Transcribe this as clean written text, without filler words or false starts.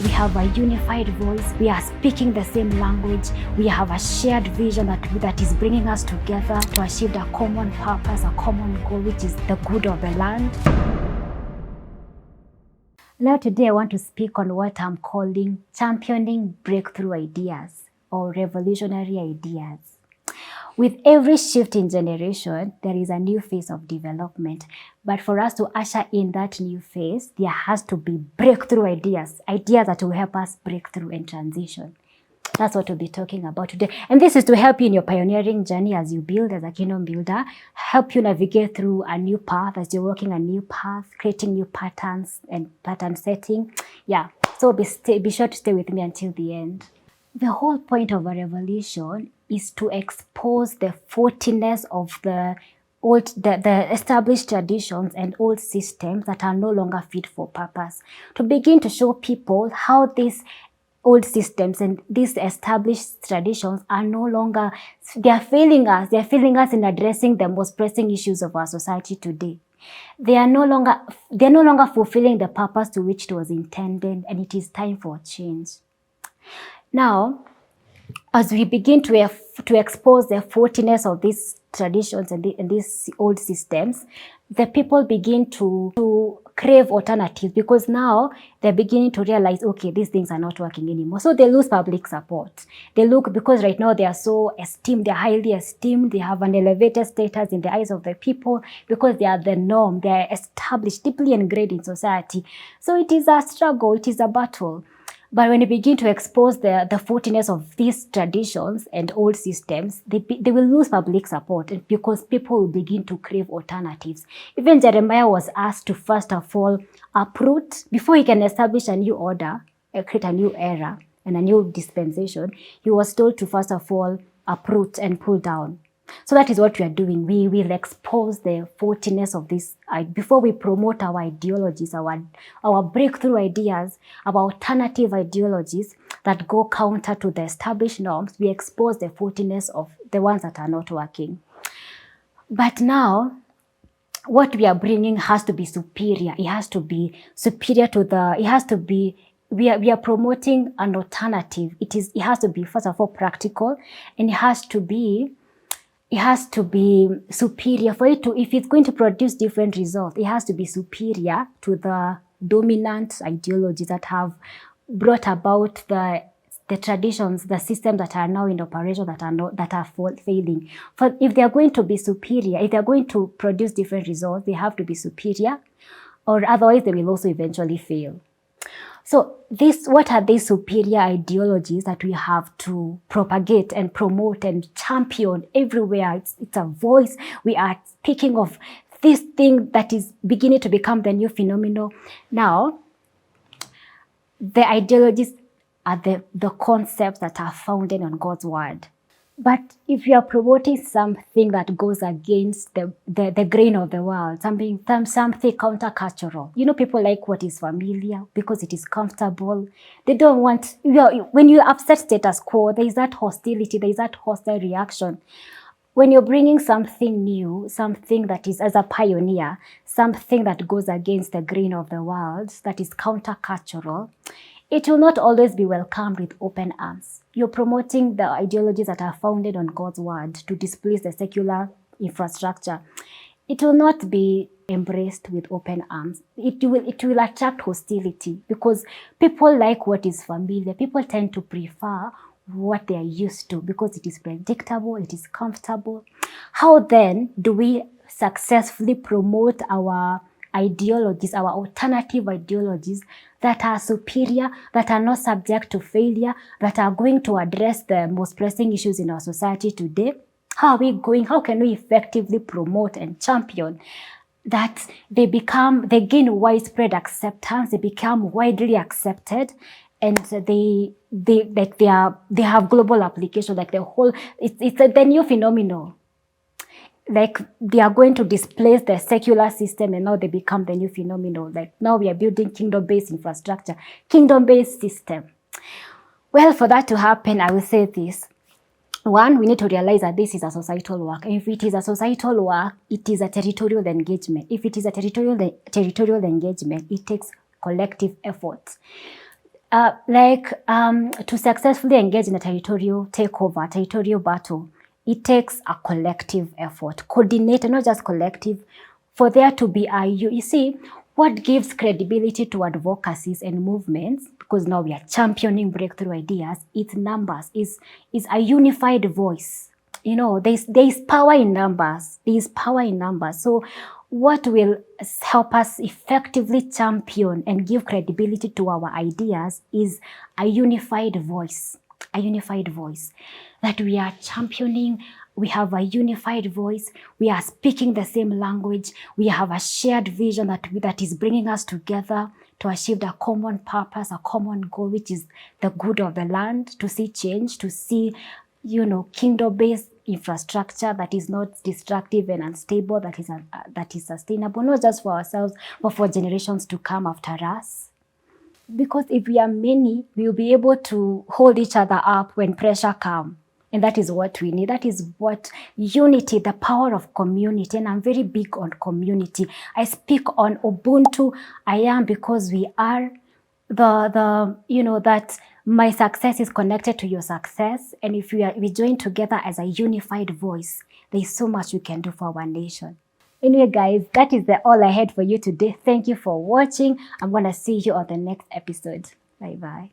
we have a unified voice, we are speaking the same language, we have a shared vision that is bringing us together to achieve a common purpose, a common goal, which is the good of the land. Now today I want to speak on what I'm calling championing breakthrough ideas or revolutionary ideas. With every shift in generation, there is a new phase of development. But for us to usher in that new phase, there has to be breakthrough ideas that will help us break through and transition. That's what we'll be talking about today. And this is to help you in your pioneering journey as you build as a kingdom builder, help you navigate through a new path as you're walking a new path, creating new patterns and pattern setting. Yeah, so be sure to stay with me until the end. The whole point of a revolution is to expose the faultiness of the established traditions and old systems that are no longer fit for purpose. To begin to show people how these old systems and these established traditions are no longer, they are failing us in addressing the most pressing issues of our society today. They are no longer fulfilling the purpose to which it was intended, and it is time for change. Now, as we begin to expose the faultiness of these traditions and these old systems, the people begin to crave alternatives, because now they're beginning to realize, okay, these things are not working anymore. So they lose public support. Because right now they are so esteemed, they're highly esteemed, they have an elevated status in the eyes of the people because they are the norm, they are established, deeply ingrained in society. So it is a struggle, it is a battle. But when you begin to expose the faultiness of these traditions and old systems, they will lose public support, because people will begin to crave alternatives. Even Jeremiah was asked to first of all uproot, before he can establish a new order, create a new era and a new dispensation, he was told to first of all uproot and pull down. So that is what we are doing. We will expose the faultiness of this before we promote our ideologies, our breakthrough ideas, our alternative ideologies that go counter to the established norms. We expose the faultiness of the ones that are not working. But now, what we are bringing has to be superior. It has to be superior to we are promoting an alternative. It has to be, first of all, practical, and it has to be superior for it to, if it's going to produce different results, it has to be superior to the dominant ideologies that have brought about the traditions, the systems that are now in operation that are failing. For if they are going to be superior, if they are going to produce different results, they have to be superior, or otherwise they will also eventually fail. So what are these superior ideologies that we have to propagate and promote and champion everywhere? It's a voice. We are speaking of this thing that is beginning to become the new phenomenon. Now, the ideologies are the concepts that are founded on God's word. But if you are promoting something that goes against the grain of the world, something countercultural, people like what is familiar because it is comfortable. They don't want, when you upset status quo, there is that hostility, there is that hostile reaction. When you're bringing something new, something that is, as a pioneer, something that goes against the grain of the world, that is countercultural, it will not always be welcomed with open arms. You're promoting the ideologies that are founded on God's word to displace the secular infrastructure. It will not be embraced with open arms. It will attract hostility, because people like what is familiar. People tend to prefer what they are used to because it is predictable, it is comfortable. How then do we successfully promote our ideologies, our alternative ideologies that are superior, that are not subject to failure, that are going to address the most pressing issues in our society today? How can we effectively promote and champion that they gain widespread acceptance, they become widely accepted, and they have global application, like it's the new phenomenon. Like they are going to displace the secular system, and now they become the new phenomenon. Like now we are building kingdom-based infrastructure, kingdom-based system. Well, for that to happen, I will say this. One, we need to realize that this is a societal work. And if it is a societal work, it is a territorial engagement. If it is a territorial engagement, it takes collective efforts. To successfully engage in a territorial takeover, territorial battle, it takes a collective effort, coordinated, not just collective, for there to be you see, what gives credibility to advocacies and movements, because now we are championing breakthrough ideas, it's numbers, is a unified voice. You know, there's power in numbers. There's power in numbers. So what will help us effectively champion and give credibility to our ideas is a unified voice. A unified voice that we are championing. We have a unified voice. We are speaking the same language. We have a shared vision that is bringing us together to achieve a common purpose, a common goal, which is the good of the land, to see change, to see, you know, kingdom-based infrastructure that is not destructive and unstable, that is sustainable, not just for ourselves, but for generations to come after us. Because if we are many, we will be able to hold each other up when pressure comes. And that is what we need. That is what unity, the power of community. And I'm very big on community. I speak on Ubuntu. I am, because we are that my success is connected to your success. And if we join together as a unified voice, there's so much we can do for our nation. Anyway, guys, that is all I had for you today. Thank you for watching. I'm going to see you on the next episode. Bye-bye.